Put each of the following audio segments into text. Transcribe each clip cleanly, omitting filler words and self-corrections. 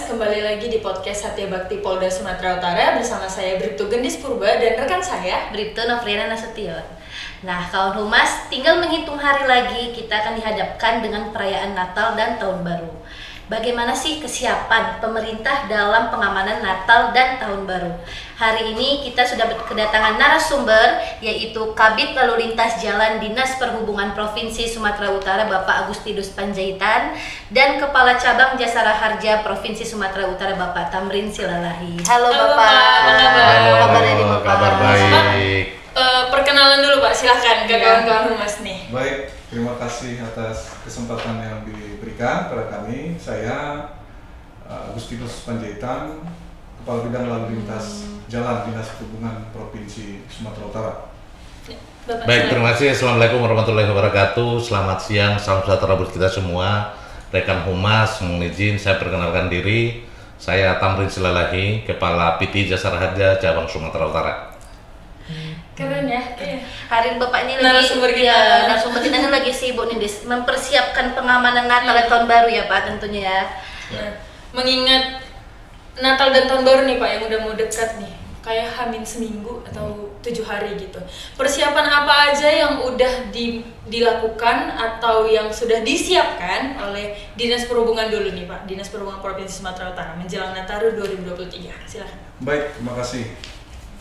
kembali lagi di podcast Satya Bakti Polda Sumatera Utara bersama saya Bribtu Gendis Purba dan rekan saya Bribtu Novriana Nasution. Nah, kawan humas, tinggal menghitung hari lagi kita akan dihadapkan dengan perayaan Natal dan Tahun Baru. Bagaimana sih kesiapan pemerintah dalam pengamanan Natal dan Tahun Baru? Hari ini kita sudah kedatangan narasumber, yaitu Kabid Lalu Lintas Jalan Dinas Perhubungan Provinsi Sumatera Utara Bapak Agustinus Panjaitan dan Kepala Cabang Jasara Harja Provinsi Sumatera Utara Bapak Tamrin Silalahi. Halo Bapak. Halo, kabarnya di Bapak? Kabar baik. Perkenalan dulu Pak, silahkan ke kawan-kawan humas nih. Baik, terima kasih atas kesempatan yang diberikan kepada kami. Saya Agustinus Panjaitan, Kepala Bidang Lalu Lintas Jalan Dinas Perhubungan Provinsi Sumatera Utara. Bapak, Baik, terima kasih. Assalamualaikum warahmatullahi wabarakatuh. Selamat siang, salam sejahtera buat kita semua. Rekan humas, mohon izin saya perkenalkan diri. Saya Tamrin Silalahi, Kepala PT Jasara Harja Cabang Sumatera Utara. Keren ya. Hari ini Bapak ini Narasumber kita. narasumber kita ini lagi sibuk nih, mempersiapkan pengamanan Natal dan Tahun Baru ya Pak, tentunya ya. Nah, mengingat Natal dan Tahun Baru nih Pak yang udah mau dekat nih, kayak hamin seminggu atau 7 hari gitu. Persiapan apa aja yang udah dilakukan atau yang sudah disiapkan oleh Dinas Perhubungan dulu nih Pak, Dinas Perhubungan Provinsi Sumatera Utara menjelang Nataru 2023. Silakan. Baik, terima kasih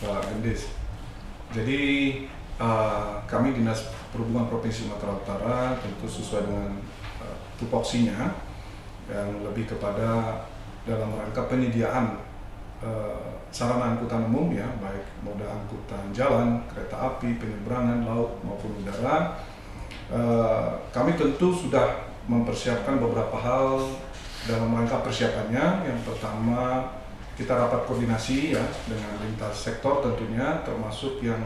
Pak Gendis. Jadi kami Dinas Perhubungan Provinsi Sumatera Utara tentu sesuai dengan tupoksinya yang lebih kepada dalam rangka penyediaan sarana angkutan umum ya, baik moda angkutan jalan, kereta api, penyeberangan laut maupun udara. Kami tentu sudah mempersiapkan beberapa hal dalam rangka persiapannya. Yang pertama, kita rapat koordinasi ya dengan lintas sektor tentunya, termasuk yang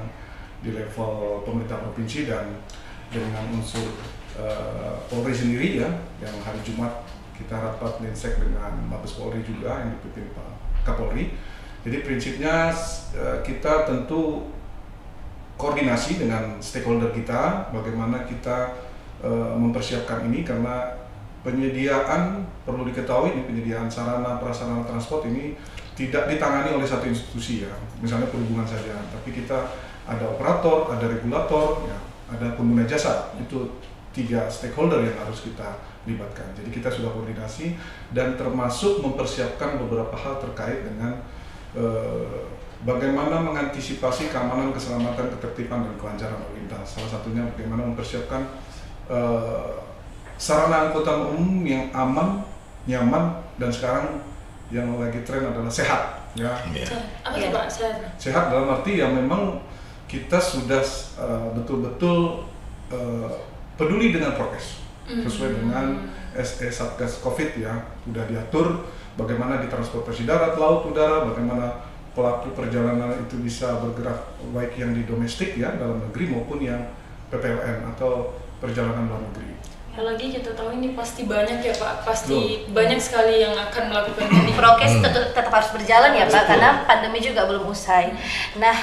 di level pemerintah provinsi dan dengan unsur Polri sendiri ya, yang hari Jumat kita rapat Linsek dengan Mabes Polri juga yang dipimpin Pak Kapolri. Jadi prinsipnya kita tentu koordinasi dengan stakeholder kita, bagaimana kita mempersiapkan ini, karena penyediaan, perlu diketahui ini penyediaan sarana prasarana transport ini tidak ditangani oleh satu institusi ya, misalnya perhubungan saja, tapi kita ada operator, ada regulator, ya, ada pengguna jasa, itu 3 stakeholder yang harus kita libatkan. Jadi kita sudah koordinasi dan termasuk mempersiapkan beberapa hal terkait dengan bagaimana mengantisipasi keamanan, keselamatan, ketertiban dan kelancaran lalu lintas. Salah satunya bagaimana mempersiapkan sarana angkutan umum yang aman, nyaman, dan sekarang yang lagi tren adalah sehat ya. Apa tuh Pak? Sehat dalam arti yang memang kita sudah betul-betul peduli dengan prokes sesuai dengan SE Satgas Covid ya, udah diatur bagaimana di transportasi darat, laut, udara, bagaimana pelaku perjalanan itu bisa bergerak baik yang di domestik ya, dalam negeri maupun yang PPLN atau perjalanan luar negeri. Apalagi kita tahu ini pasti banyak ya Pak, pasti banyak sekali yang akan melakukan ini. Prokes tetap harus berjalan ya Pak, karena pandemi juga belum usai. Nah,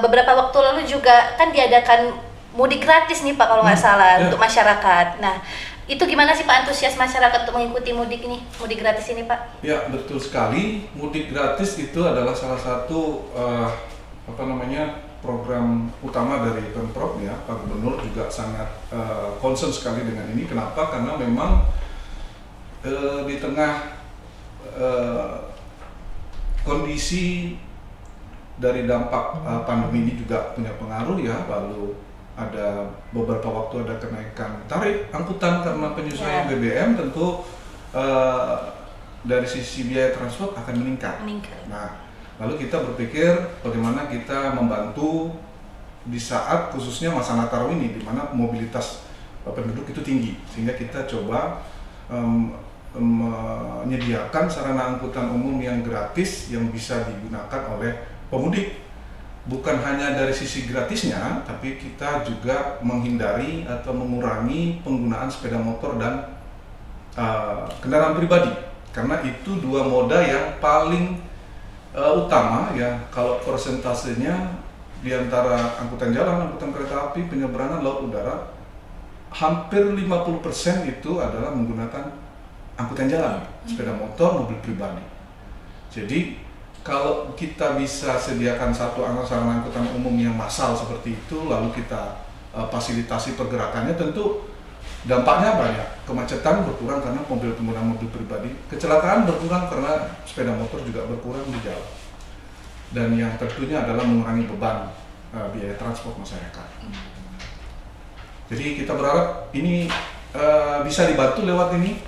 beberapa waktu lalu juga kan diadakan mudik gratis nih Pak kalau nggak salah untuk masyarakat. Nah, itu gimana sih Pak antusias masyarakat untuk mengikuti mudik gratis ini Pak? Ya, betul sekali. Mudik gratis itu adalah salah satu program utama dari Pemprov ya. Pak Gubernur juga sangat concern sekali dengan ini. Kenapa? Karena memang di tengah kondisi dari dampak pandemi ini juga punya pengaruh ya. Lalu ada beberapa waktu ada kenaikan tarif angkutan karena penyesuaian BBM, tentu dari sisi biaya transport akan meningkat. Nah, lalu kita berpikir bagaimana kita membantu di saat khususnya masa Natal ini, di mana mobilitas penduduk itu tinggi, sehingga kita coba menyediakan sarana angkutan umum yang gratis yang bisa digunakan oleh pemudik. Bukan hanya dari sisi gratisnya, tapi kita juga menghindari atau mengurangi penggunaan sepeda motor dan kendaraan pribadi, karena itu 2 moda yang paling utama ya, kalau persentasenya di antara angkutan jalan, angkutan kereta api, penyeberangan laut udara, hampir 50% itu adalah menggunakan angkutan jalan, sepeda motor, mobil pribadi. Jadi kalau kita bisa sediakan satu sarana angkutan umum yang massal seperti itu, lalu kita fasilitasi pergerakannya, tentu dampaknya banyak. Kemacetan berkurang karena pengguna mobil pribadi, kecelakaan berkurang karena sepeda motor juga berkurang di jalan. Dan yang tentunya adalah mengurangi beban biaya transport masyarakat. Jadi kita berharap ini bisa dibantu lewat ini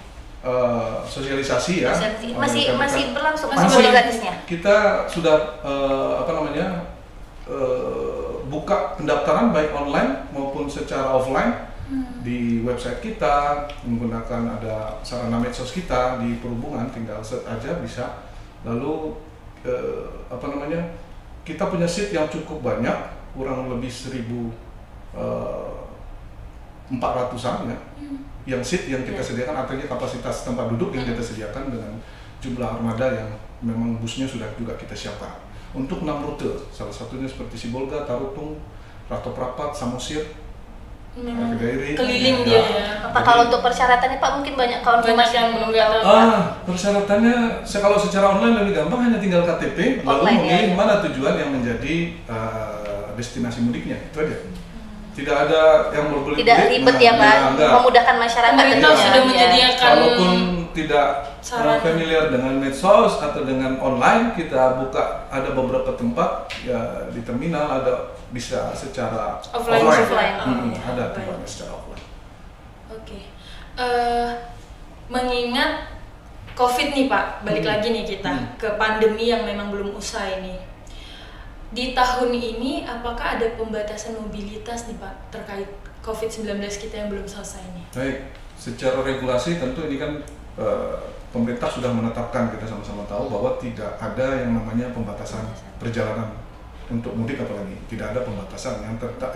sosialisasi ya. Masih berlangsung masih gratisnya. Kita sudah buka pendaftaran baik online maupun secara offline di website kita, menggunakan ada sarana medsos kita di perhubungan, tinggal search aja bisa. Lalu kita punya seat yang cukup banyak, kurang lebih 1.400-an ya. Yang seat yang kita sediakan, artinya kapasitas tempat duduk yang kita sediakan dengan jumlah armada yang memang busnya sudah juga kita siapkan untuk 6 rute, salah satunya seperti Sibolga, Tarutung, Ratoprapat, Samosir, Kedairi, keliling dia ya. Apa kalau untuk persyaratannya Pak, mungkin banyak kawan humas yang belum tahu. Persyaratannya kalau secara online lebih gampang, hanya tinggal KTP lalu Online, memilih ya. mana tujuan yang menjadi destinasi mudiknya, itu aja. Tidak ada yang berbelit-belit. Tidak ribet ya Pak, memudahkan masyarakat. Pemerintah tentunya. sudah Ya. menyediakan Walaupun tidak sarana. familiar dengan medsos atau dengan online, kita buka ada beberapa tempat ya di terminal, ada bisa secara Offline. ada tempatnya secara offline. Oke. Mengingat COVID nih Pak, balik lagi nih kita ke pandemi yang memang belum usai nih. Di tahun ini apakah ada pembatasan mobilitas nih Pak terkait COVID-19 kita yang belum selesai nih? Baik, secara regulasi tentu ini kan pemerintah sudah menetapkan, kita sama-sama tahu bahwa tidak ada yang namanya pembatasan perjalanan untuk mudik, apalagi tidak ada pembatasan.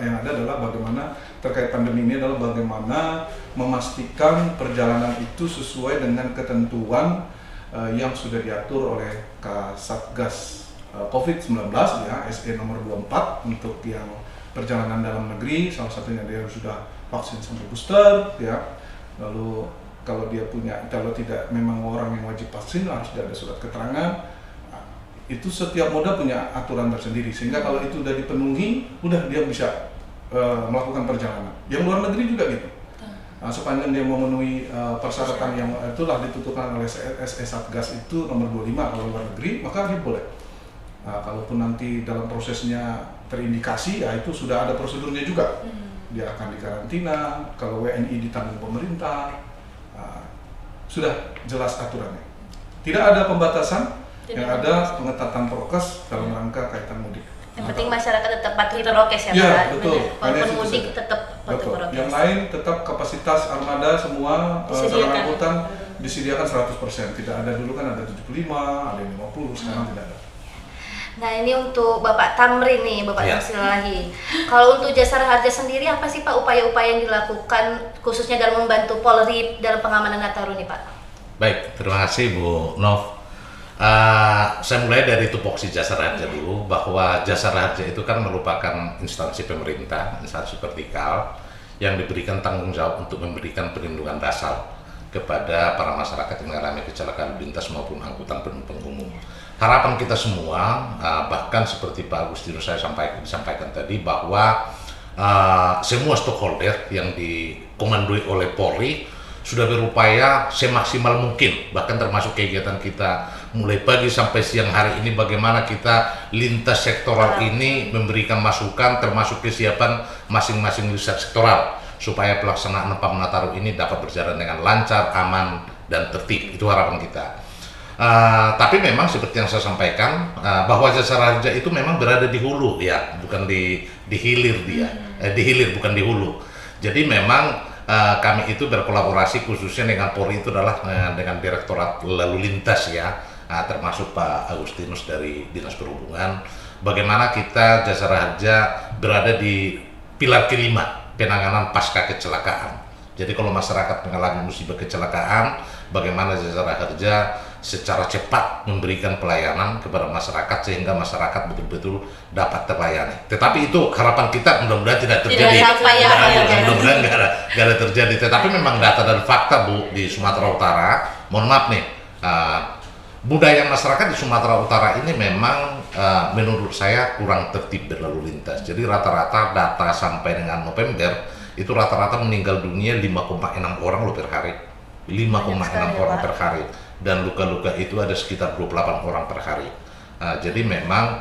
Yang ada adalah bagaimana terkait pandemi ini adalah bagaimana memastikan perjalanan itu sesuai dengan ketentuan yang sudah diatur oleh Kasatgas COVID-19 ya, SE nomor 24 untuk yang perjalanan dalam negeri, salah satunya dia sudah vaksin sampai booster ya. Lalu kalau tidak memang orang yang wajib vaksin harus ada surat keterangan. Itu setiap moda punya aturan tersendiri, sehingga kalau itu sudah dipenuhi, udah dia bisa melakukan perjalanan. Yang luar negeri juga gitu. Sepanjang dia memenuhi persyaratan yang itulah ditentukan oleh SE Satgas itu nomor 25 kalau luar negeri, maka dia boleh. Kalaupun nanti dalam prosesnya terindikasi, ya itu sudah ada prosedurnya juga. Dia akan dikarantina, kalau WNI ditanggung pemerintah, sudah jelas aturannya. Tidak ada pembatasan, yang ada pengetatan prokes dalam rangka kaitan mudik. Yang penting masyarakat tetap patuhi prokes ya Pak. Iya, betul. Walaupun mudik tetap patuhi Betul. prokes. Yang lain tetap kapasitas armada semua sarana angkutan disediakan 100%. Tidak ada dulu kan ada 75, ada 50, sekarang tidak ada. Nah ini untuk Bapak Tamrin nih, Bapak Tamsilahi. Kalau untuk Jasara Harja sendiri, apa sih Pak upaya-upaya yang dilakukan khususnya dalam membantu Polri dalam pengamanan Nataru nih Pak? Baik, terima kasih Bu Nov. Saya mulai dari tupoksi Jasara Harja dulu, bahwa Jasara Harja itu kan merupakan instansi pemerintah, instansi vertikal yang diberikan tanggung jawab untuk memberikan perlindungan dasar kepada para masyarakat yang mengalami kecelakaan lintas maupun angkutan penumpang umum. Harapan kita semua, bahkan seperti Pak Agustinus saya disampaikan tadi, bahwa semua stakeholder yang dikomandoi oleh Polri sudah berupaya semaksimal mungkin, bahkan termasuk kegiatan kita mulai pagi sampai siang hari ini, bagaimana kita lintas sektoral ini memberikan masukan termasuk kesiapan masing-masing riset sektoral supaya pelaksanaan PAM Nataru ini dapat berjalan dengan lancar, aman, dan tertib. Itu harapan kita. Tapi memang seperti yang saya sampaikan, bahwa Jasara Harja itu memang berada di hulu ya, bukan di hilir dia, di hilir bukan di hulu. Jadi memang kami itu berkolaborasi khususnya dengan Polri itu adalah dengan Direktorat Lalu Lintas ya, termasuk Pak Agustinus dari Dinas Perhubungan. Bagaimana kita Jasara Harja berada di pilar kelima penanganan pasca kecelakaan. Jadi kalau masyarakat mengalami musibah kecelakaan, bagaimana Jasara Harja secara cepat memberikan pelayanan kepada masyarakat sehingga masyarakat betul-betul dapat terlayani. Tetapi itu harapan kita mudah-mudahan tidak terjadi. Mudah-mudahan nggak ada terjadi. Tetapi memang data dan fakta Bu di Sumatera Utara, mohon maaf nih, budaya masyarakat di Sumatera Utara ini memang menurut saya kurang tertib berlalu lintas. Jadi rata-rata data sampai dengan November itu rata-rata meninggal dunia 5,6 orang loh per hari. 5,6 orang per hari, dan luka-luka itu ada sekitar 28 orang per hari. Jadi memang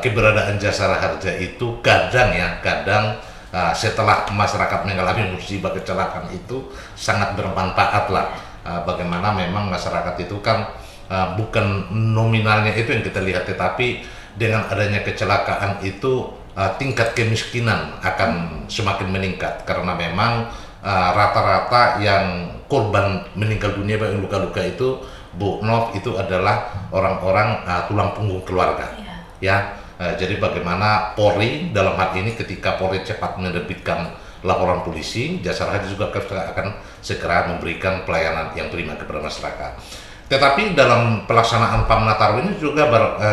keberadaan Jasara Harja itu kadang setelah masyarakat mengalami musibah kecelakaan itu sangat bermanfaat lah. Bagaimana memang masyarakat itu kan bukan nominalnya itu yang kita lihat, tetapi dengan adanya kecelakaan itu tingkat kemiskinan akan semakin meningkat, karena memang rata-rata yang korban meninggal dunia yang luka-luka itu, Bu Nov, itu adalah orang-orang tulang punggung keluarga. Ya, jadi bagaimana Polri dalam hal ini ketika Polri cepat menerbitkan laporan polisi, Jasara Harja juga akan segera memberikan pelayanan yang prima kepada masyarakat. Tetapi dalam pelaksanaan PAM Nataru ini juga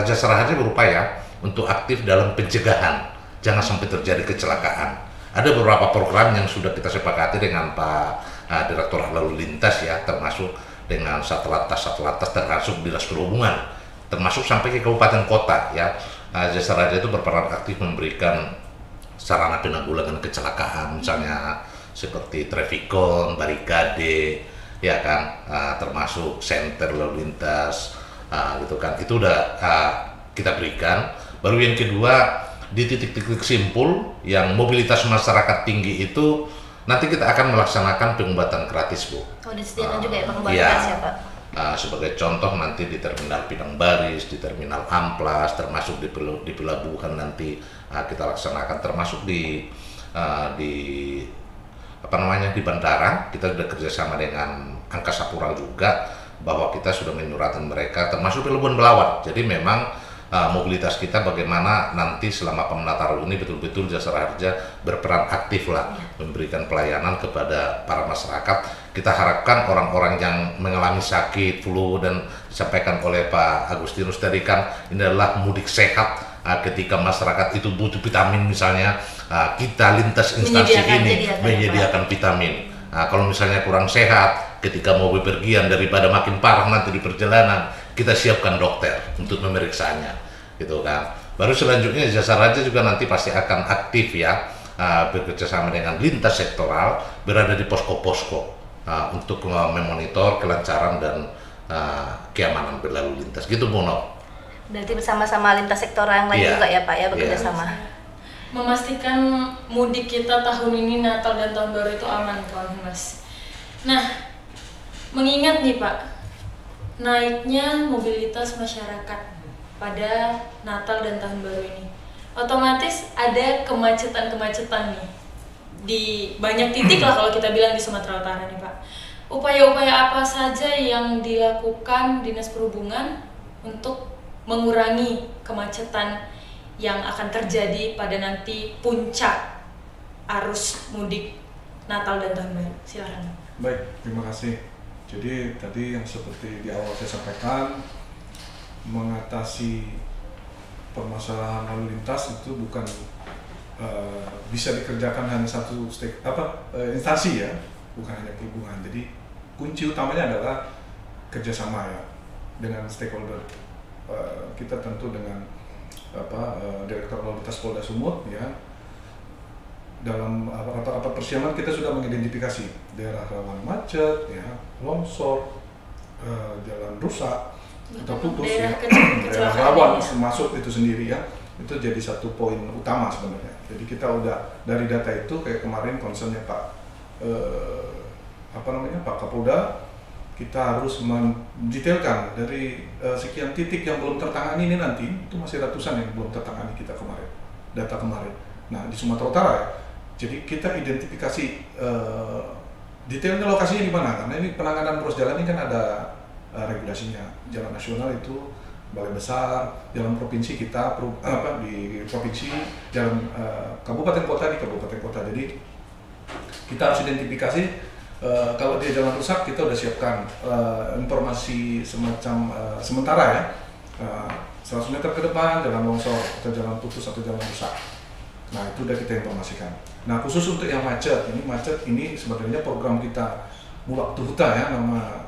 Jasara Harja berupaya untuk aktif dalam pencegahan, jangan sampai terjadi kecelakaan. Ada beberapa program yang sudah kita sepakati dengan Pak Direktorat Lalu Lintas ya, termasuk dengan Satlantas termasuk Dinas Perhubungan, termasuk sampai ke kabupaten kota ya. Jasara Harja itu berperan aktif memberikan sarana penanggulangan kecelakaan, misalnya seperti trafikon, barikade, ya kan, termasuk senter lalu lintas, gitu kan. Itu udah kita berikan. Baru yang kedua, di titik-titik simpul yang mobilitas masyarakat tinggi itu nanti kita akan melaksanakan pengobatan gratis, Bu. Oh, disediakan juga ya pengobatan gratis ya, Pak? Sebagai contoh nanti di Terminal Pinang Baris, di Terminal Amplas, termasuk di pelabuhan nanti kita laksanakan, termasuk di di bandara kita sudah kerjasama dengan Angkasa Pura juga, bahwa kita sudah menyuratkan mereka, termasuk Pelabuhan Belawan. Jadi memang mobilitas kita bagaimana nanti selama PAM Nataru ini betul-betul Jasara Harja berperan aktif lah memberikan pelayanan kepada para masyarakat. Kita harapkan orang-orang yang mengalami sakit, flu, dan disampaikan oleh Pak Agustinus tadi kan, ini adalah mudik sehat. Ketika masyarakat itu butuh vitamin misalnya, kita lintas instansi ini menyediakan vitamin. Kalau misalnya kurang sehat, ketika mau bepergian daripada makin parah nanti di perjalanan, kita siapkan dokter untuk memeriksanya, gitu kan. Baru selanjutnya Jasara Harja juga nanti pasti akan aktif ya, bekerjasama dengan lintas sektoral, berada di posko-posko untuk memonitor kelancaran dan keamanan berlalu lintas, gitu Bu Nov. Berarti bersama-sama lintas sektoral yang lain juga ya Pak ya, bekerja sama. Memastikan mudik kita tahun ini, Natal dan Tahun Baru itu aman, kawan Mas. Nah, mengingat nih Pak, naiknya mobilitas masyarakat pada Natal dan Tahun Baru ini, otomatis ada kemacetan-kemacetan nih di banyak titik lah kalau kita bilang di Sumatera Utara nih Pak. Upaya-upaya apa saja yang dilakukan Dinas Perhubungan untuk mengurangi kemacetan yang akan terjadi pada nanti puncak arus mudik Natal dan Tahun Baru? Silakan. Baik, terima kasih. Jadi tadi yang seperti di awal saya sampaikan, mengatasi permasalahan lalu lintas itu bukan bisa dikerjakan hanya satu instansi ya, bukan hanya perhubungan. Jadi kunci utamanya adalah kerjasama ya dengan stakeholder. Kita tentu dengan Direktur Lalu Lintas Polda Sumut ya. Dalam rapat-rapat persiapan kita sudah mengidentifikasi daerah rawan macet, ya, longsor, jalan rusak atau putus ya, daerah rawan termasuk itu sendiri ya. Itu jadi satu poin utama sebenarnya. Jadi kita udah dari data itu kayak kemarin concernnya Pak Kapolda, kita harus mendetailkan dari sekian titik yang belum tertangani ini nanti itu masih ratusan yang belum tertangani kita kemarin, data kemarin. Nah di Sumatera Utara ya. Jadi kita identifikasi detailnya lokasinya di mana, karena ini penanganan ruas jalan ini kan ada regulasinya. Jalan nasional itu Balai Besar, jalan provinsi kita di provinsi, jalan kabupaten kota di kabupaten kota. Jadi kita harus identifikasi kalau dia jalan rusak kita udah siapkan informasi semacam sementara ya, 100 meter ke depan jalan longsor atau jalan putus atau jalan rusak. Nah itu udah kita informasikan. Nah khusus untuk yang macet ini sebenarnya program kita Mulak Tuhuta ya, nama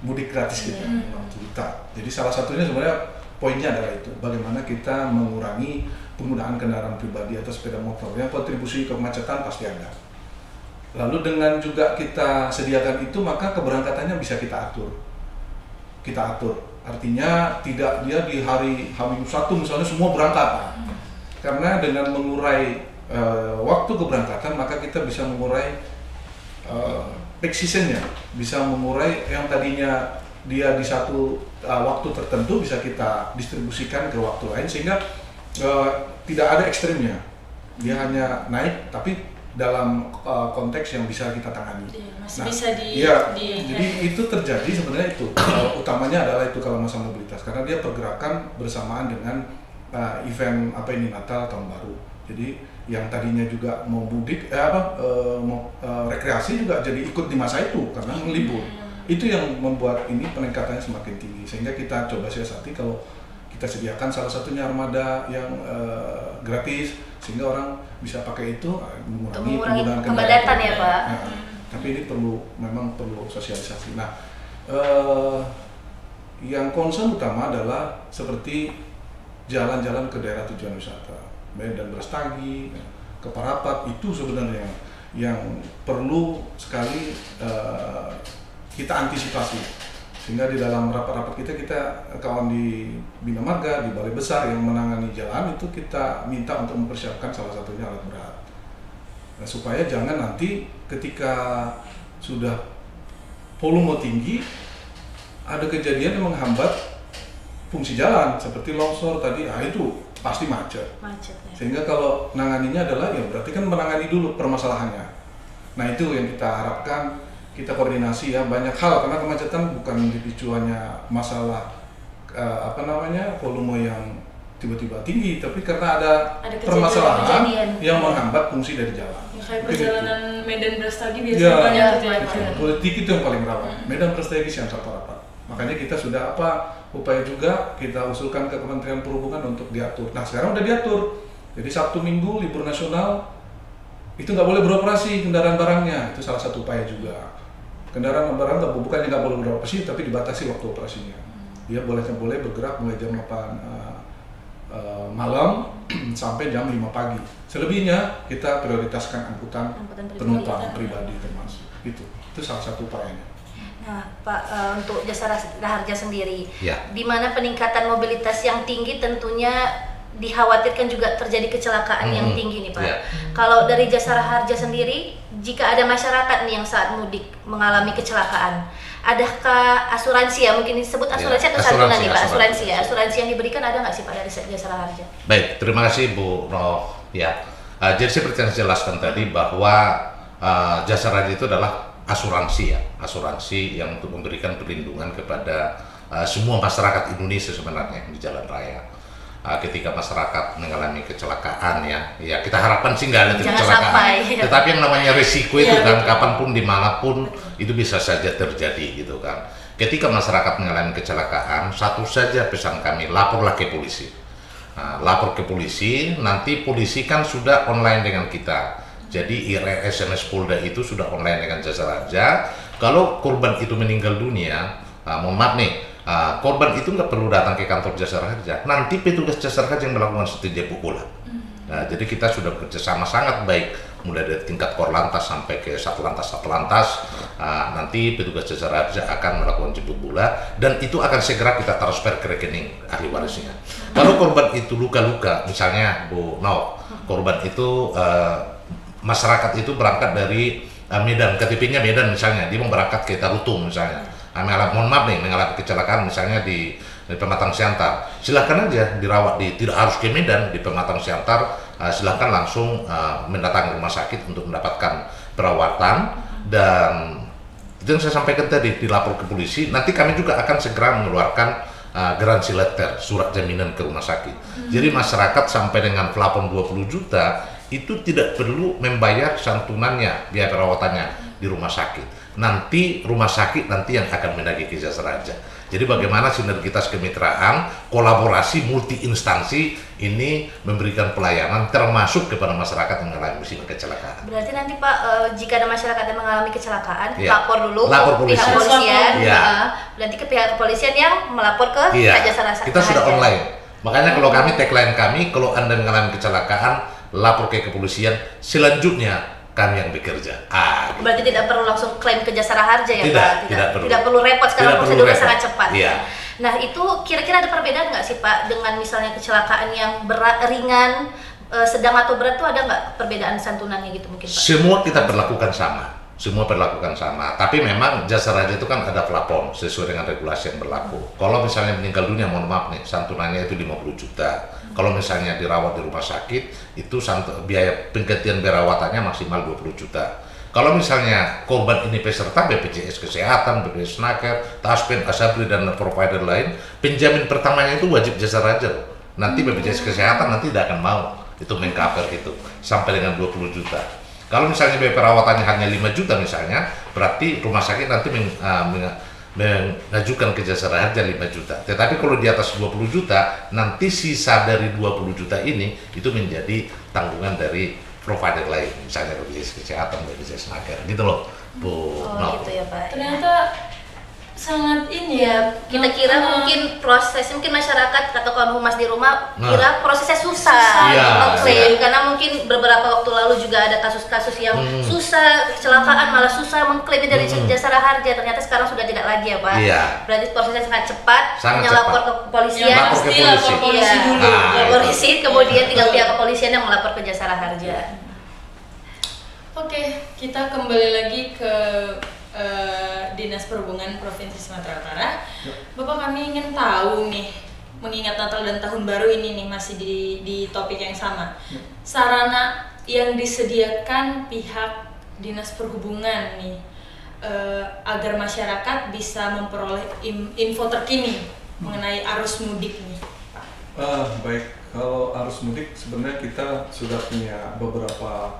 mudik gratis kita 6 juta. Jadi salah satunya sebenarnya poinnya adalah itu, bagaimana kita mengurangi penggunaan kendaraan pribadi atau sepeda motor yang kontribusi ke kemacetan pasti ada. Lalu dengan juga kita sediakan itu, maka keberangkatannya bisa kita atur. Artinya tidak dia di hari H-1 misalnya semua berangkat. Karena dengan mengurai waktu keberangkatan, maka kita bisa mengurai peak season-nya, bisa mengurai yang tadinya dia di satu waktu tertentu bisa kita distribusikan ke waktu lain, sehingga tidak ada ekstrimnya. Dia hanya naik tapi dalam konteks yang bisa kita tangani. Masih bisa jadi itu terjadi sebenarnya itu utamanya adalah itu kalau masalah mobilitas, karena dia pergerakan bersamaan dengan event Natal Tahun Baru. Jadi yang tadinya juga mau mudik mau rekreasi juga jadi ikut di masa itu karena libur. Itu yang membuat ini peningkatannya semakin tinggi, sehingga kita coba siasati kalau kita sediakan salah satunya armada yang gratis, sehingga orang bisa pakai itu mengurangi penggunaan kepadatan ya Pak. Tapi ini memang perlu sosialisasi. Nah, yang concern utama adalah seperti jalan-jalan ke daerah tujuan wisata, Medan Brastagi, ke Parapat, itu sebenarnya yang perlu sekali kita antisipasi. Sehingga di dalam rapat-rapat kita kawan di Bina Marga, di Balai Besar yang menangani jalan itu kita minta untuk mempersiapkan salah satunya alat berat. Nah, supaya jangan nanti ketika sudah volume tinggi ada kejadian yang menghambat fungsi jalan seperti longsor tadi, itu pasti macet ya. Sehingga kalau menanganinya adalah ya berarti kan menangani dulu permasalahannya. Nah, itu yang kita harapkan, kita koordinasi ya banyak hal, karena kemacetan bukan dipicu hanya masalah volume yang tiba-tiba tinggi, tapi karena ada permasalahan yang menghambat fungsi dari jalan. Ya, kayak perjalanan Medan Brastagi biasanya banyak terjadi. Politik itu yang paling rawan. Medan Brastagi yang rapat. Makanya kita sudah upaya juga kita usulkan ke Kementerian Perhubungan untuk diatur. Nah, sekarang udah diatur. Jadi Sabtu Minggu libur nasional itu nggak boleh beroperasi kendaraan barangnya. Itu salah satu upaya juga. Kendaraan barang bukannya nggak boleh beroperasi, tapi dibatasi waktu operasinya. Dia boleh bergerak mulai jam 8 malam sampai jam 5 pagi. Selebihnya kita prioritaskan angkutan penumpang pribadi termasuk. Itu salah satu upayanya. Nah, Pak, untuk Jasara Harja sendiri, ya, di mana peningkatan mobilitas yang tinggi tentunya dikhawatirkan juga terjadi kecelakaan yang tinggi nih Pak. Ya. Kalau dari Jasara Harja sendiri, jika ada masyarakat nih yang saat mudik mengalami kecelakaan, adakah asuransi ya, mungkin disebut asuransi atau santunan nih Pak, asuransi yang diberikan ada nggak sih Pak dari Jasara Harja? Baik, terima kasih Bu Roh. Ya, jadi seperti yang saya jelaskan tadi bahwa Jasara Harja itu adalah asuransi yang untuk memberikan perlindungan kepada semua masyarakat Indonesia sebenarnya di jalan raya. Ketika masyarakat mengalami kecelakaan ya kita harapkan sih nggak ada kecelakaan. Tetapi yang namanya risiko itu kan kapanpun dimanapun itu bisa saja terjadi gitu kan. Ketika masyarakat mengalami kecelakaan, satu saja pesan kami, laporlah ke polisi. Lapor ke polisi, nanti polisi kan sudah online dengan kita. Jadi SMS Polda itu sudah online dengan Jasara Harja. Kalau korban itu meninggal dunia, mohon maaf nih, korban itu nggak perlu datang ke kantor Jasara Harja. Nanti petugas Jasara Harja yang melakukan studi bola. Nah, jadi kita sudah bekerjasama sangat baik, mulai dari tingkat Korlantas sampai ke Satlantas. Nanti petugas Jasara Harja akan melakukan jemput bola dan itu akan segera kita transfer ke rekening ahli warisnya. Kalau korban itu luka-luka, misalnya Bu Nau, korban itu masyarakat itu berangkat dari Medan, KTP-nya Medan misalnya, dia mau berangkat ke Tarutung misalnya, mohon maaf nih, mengalami kecelakaan misalnya di Pematang Siantar, silahkan aja dirawat tidak harus ke Medan, di Pematang Siantar, silahkan langsung mendatangi rumah sakit untuk mendapatkan perawatan. Dan itu yang saya sampaikan tadi, dilapor ke polisi, nanti kami juga akan segera mengeluarkan garansi letter, surat jaminan ke rumah sakit. Jadi masyarakat sampai dengan plafon 20 juta itu tidak perlu membayar santunannya, biaya perawatannya di rumah sakit. Nanti rumah sakit yang akan menagih ke Jasara Harja. Jadi bagaimana sinergitas kemitraan, kolaborasi multi instansi ini memberikan pelayanan termasuk kepada masyarakat yang mengalami musibah kecelakaan. Berarti nanti Pak, jika ada masyarakat yang mengalami kecelakaan, Iya. lapor dulu Lapor ke pihak polisi. kepolisian. Iya. Nanti ke pihak kepolisian yang melapor ke Iya, Jasara Harja. kita sudah online. Makanya kalau kami tagline kami, kalau Anda mengalami kecelakaan, lapor ke kepolisian. Selanjutnya kami yang bekerja. Gitu. Berarti tidak perlu langsung klaim ke Jasara Harja ya Tidak, Pak? tidak perlu. Tidak perlu repot sekarang, Tidak perlu prosedurnya repot. sangat cepat. Iya. Nah itu kira-kira ada perbedaan nggak sih Pak dengan misalnya kecelakaan yang berat, ringan, sedang atau berat tuh ada nggak perbedaan santunannya gitu mungkin Pak? Semua kita perlakukan sama. Semua perlakukan sama. Tapi memang Jasara Harja itu kan ada plafon sesuai dengan regulasi yang berlaku. Kalau misalnya meninggal dunia, mohon maaf nih, santunannya itu 50 juta. Kalau misalnya dirawat di rumah sakit, itu biaya penggantian perawatannya maksimal 20 juta. Kalau misalnya korban ini peserta BPJS Kesehatan, BPJS Naker, Taspen, Asabri, dan provider lain, penjamin pertamanya itu wajib Jasara Harja. Nanti BPJS Kesehatan nanti tidak akan mau itu mengcover itu sampai dengan 20 juta. Kalau misalnya biaya perawatannya hanya 5 juta misalnya, berarti rumah sakit nanti mengajukan ke Jasara Harja 5 juta. Tetapi kalau di atas 20 juta, nanti sisa dari 20 juta ini itu menjadi tanggungan dari provider lain, misalnya BPJS Kesehatan, BPJS Naker, gitu loh, Bu. Gitu ya Pak. Ternyata sangat ini Ya, kita kira mungkin masyarakat atau kawan humas di rumah kira prosesnya susah Iya, mengklaim iya. karena mungkin beberapa waktu lalu juga ada kasus-kasus yang susah kecelakaan malah susah mengklaimnya dari Jasara Harja. Ternyata sekarang sudah tidak lagi ya Pak. Iya. Berarti prosesnya sangat cepat, Sangat hanya cepat. lapor ke kepolisian. Yang Lapor ke pasti polisi. lapor polisi Iya. dulu. Nah, Lapor itu. polisi, kemudian tinggal pihak kepolisian yang melapor ke Jasara Harja. Oke, kita kembali lagi ke Dinas Perhubungan Provinsi Sumatera Utara. Bapak, kami ingin tahu nih, mengingat Natal dan Tahun Baru ini nih masih di topik yang sama. Sarana yang disediakan pihak Dinas Perhubungan nih agar masyarakat bisa memperoleh info terkini mengenai arus mudik nih, Pak. Baik, kalau arus mudik sebenarnya kita sudah punya beberapa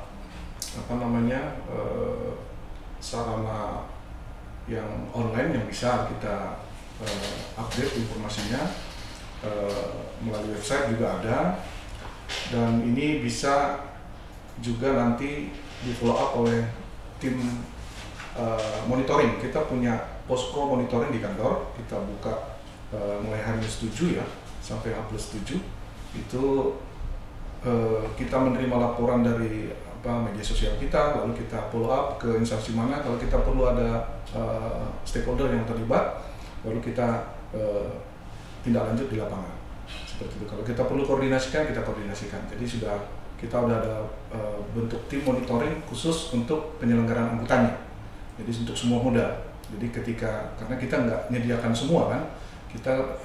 sarana yang online yang bisa kita update informasinya melalui website juga ada, dan ini bisa juga nanti di follow up oleh tim monitoring. Kita punya posko monitoring di kantor, kita buka mulai H-7 ya sampai H+7 itu kita menerima laporan dari media sosial kita, lalu kita follow up ke instansi mana, kalau kita perlu ada stakeholder yang terlibat, lalu kita tindak lanjut di lapangan seperti itu. Kalau kita perlu koordinasikan, kita koordinasikan. Jadi kita udah ada bentuk tim monitoring khusus untuk penyelenggaraan angkutannya, jadi untuk semua moda. Jadi karena kita nggak menyediakan semua kan, kita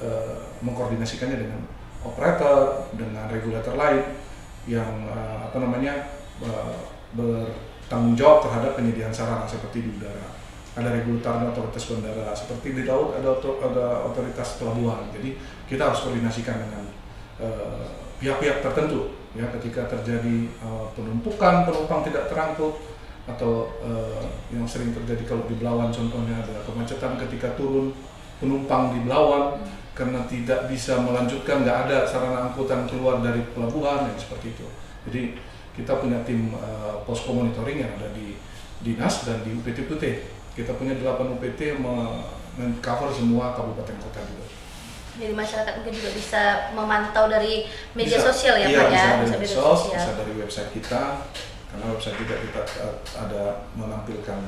mengkoordinasikannya dengan operator, dengan regulator lain yang bertanggung jawab terhadap penyediaan sarana seperti di udara. Ada regulator otoritas bandara, seperti di laut ada otoritas pelabuhan. Jadi kita harus koordinasikan dengan pihak-pihak tertentu ya ketika terjadi penumpukan penumpang tidak terangkut, atau yang sering terjadi kalau di Belawan contohnya ada kemacetan ketika turun penumpang di Belawan karena tidak bisa melanjutkan, nggak ada sarana angkutan keluar dari pelabuhan yang seperti itu. Jadi kita punya tim posko monitoring yang ada di dinas dan di UPT-UPT. Kita punya 8 UPT men-cover semua kabupaten kota juga. Jadi masyarakat mungkin juga bisa memantau dari media bisa, sosial ya iya, Pak ya? Bisa dari media medsos, sosial. bisa dari website kita. Karena website juga kita ada menampilkan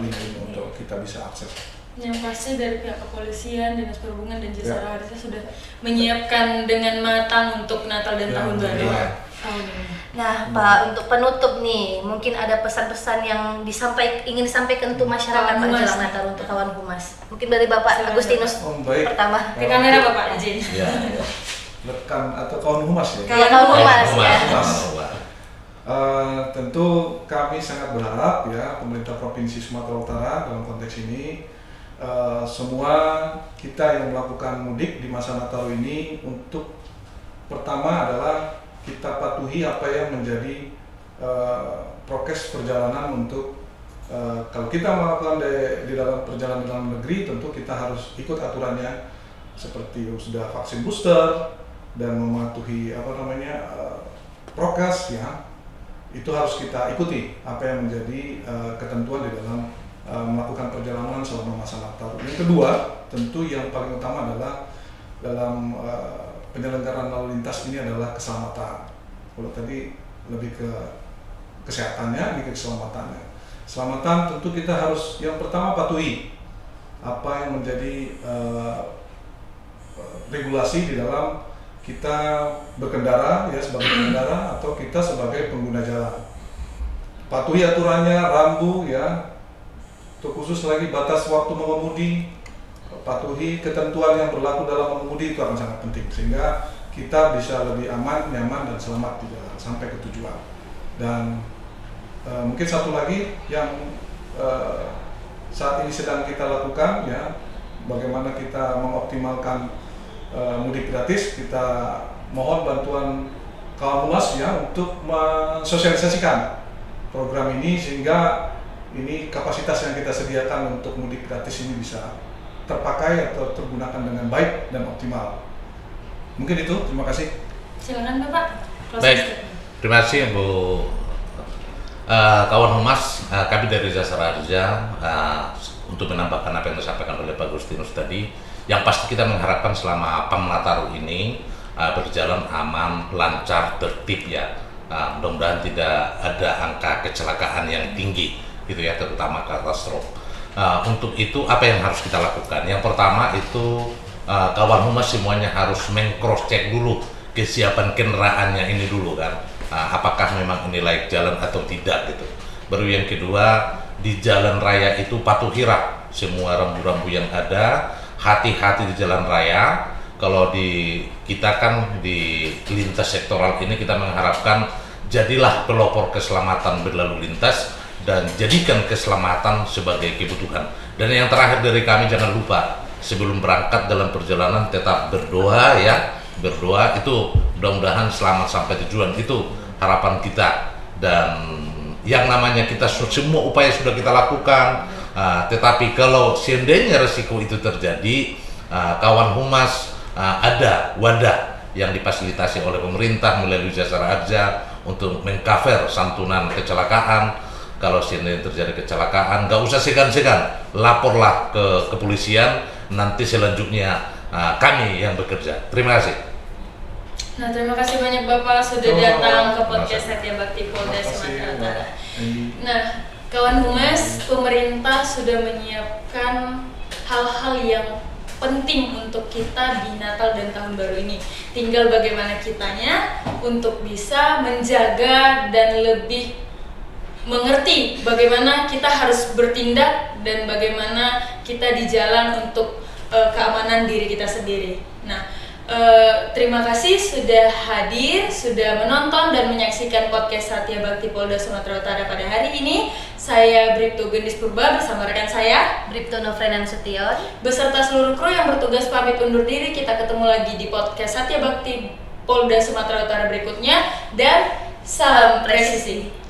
link-link untuk kita bisa akses. Yang pasti dari pihak kepolisian, Dinas Perhubungan dan Jasara Harja sudah menyiapkan dengan matang untuk Natal dan Tahun Baru tahun ini. Nah Pak, untuk penutup nih, mungkin ada pesan-pesan yang ingin disampaikan untuk masyarakat Pak jelang Natal untuk kawan humas. Mungkin dari Bapak Agustinus pertama. Ke kamera Bapak izin. Ya, rekan atau kawan humas ya. Kawan humas ya. Tentu kami sangat berharap ya pemerintah Provinsi Sumatera Utara dalam konteks ini semua kita yang melakukan mudik di masa Natal ini, untuk pertama adalah kita patuhi apa yang menjadi prokes perjalanan untuk Kalau kita melakukan di dalam perjalanan dalam negeri, tentu kita harus ikut aturannya seperti sudah vaksin booster dan mematuhi prokes ya. Itu harus kita ikuti apa yang menjadi ketentuan di dalam melakukan perjalanan selama masa Natal. Yang kedua, tentu yang paling utama adalah dalam penyelenggaraan lalu lintas ini adalah keselamatan. Kalau tadi lebih ke kesehatannya, lebih ke keselamatannya. Keselamatan tentu kita harus yang pertama patuhi apa yang menjadi regulasi di dalam kita berkendara ya, sebagai pengendara atau kita sebagai pengguna jalan. Patuhi aturannya, rambu ya, terkhusus lagi batas waktu mengemudi, patuhi ketentuan yang berlaku dalam mengemudi, itu akan sangat penting sehingga kita bisa lebih aman, nyaman dan selamat di jalan sampai ke tujuan. Dan mungkin satu lagi yang saat ini sedang kita lakukan ya, bagaimana kita mengoptimalkan mudik gratis. Kita mohon bantuan kawan humas ya untuk mensosialisasikan program ini sehingga ini kapasitas yang kita sediakan untuk mudik gratis ini bisa terpakai atau tergunakan dengan baik dan optimal. Mungkin itu, terima kasih. Silakan Bapak. Baik, terima kasih Bu kawan humas. Kami dari Jasara Harja untuk menambahkan apa yang disampaikan oleh Pak Agustinus tadi, yang pasti kita mengharapkan selama PAM Nataru ini berjalan aman, lancar, tertib ya. Mudah-mudahan tidak ada angka kecelakaan yang tinggi gitu ya, terutama katastrof. Untuk itu apa yang harus kita lakukan? Yang pertama itu kawan humas semuanya harus meng-cross check dulu kesiapan kendaraannya ini dulu kan. Apakah memang ini layak jalan atau tidak gitu. Baru yang kedua, di jalan raya itu patuhilah semua rambu-rambu yang ada, hati-hati di jalan raya. Kalau di kita kan di lintas sektoral ini kita mengharapkan jadilah pelopor keselamatan berlalu lintas dan jadikan keselamatan sebagai kebutuhan. Dan yang terakhir dari kami, jangan lupa sebelum berangkat dalam perjalanan tetap berdoa ya. Berdoa itu mudah-mudahan selamat sampai tujuan, itu harapan kita. Dan yang namanya kita semua upaya sudah kita lakukan, tetapi kalau seandainya resiko itu terjadi, kawan humas ada wadah yang difasilitasi oleh pemerintah melalui Jasara Harja untuk mengcover santunan kecelakaan. Kalau seandainya terjadi kecelakaan, nggak usah segan-segan, laporlah ke kepolisian, nanti selanjutnya kami yang bekerja. Terima kasih. Nah, terima kasih banyak Bapak sudah datang ke podcast Satya Bakti Polda Sumatera Utara. Nah, kawan humas, pemerintah sudah menyiapkan hal-hal yang penting untuk kita di Natal dan Tahun Baru ini. Tinggal bagaimana kitanya untuk bisa menjaga dan lebih mengerti bagaimana kita harus bertindak dan bagaimana kita di jalan untuk keamanan diri kita sendiri. Nah, terima kasih sudah hadir, sudah menonton dan menyaksikan podcast Satya Bakti Polda Sumatera Utara pada hari ini. Saya Bribtu Gendis Purba bersama rekan saya Bribtu Novrenan Sution beserta seluruh kru yang bertugas pamit undur diri. Kita ketemu lagi di podcast Satya Bakti Polda Sumatera Utara berikutnya, dan salam presisi.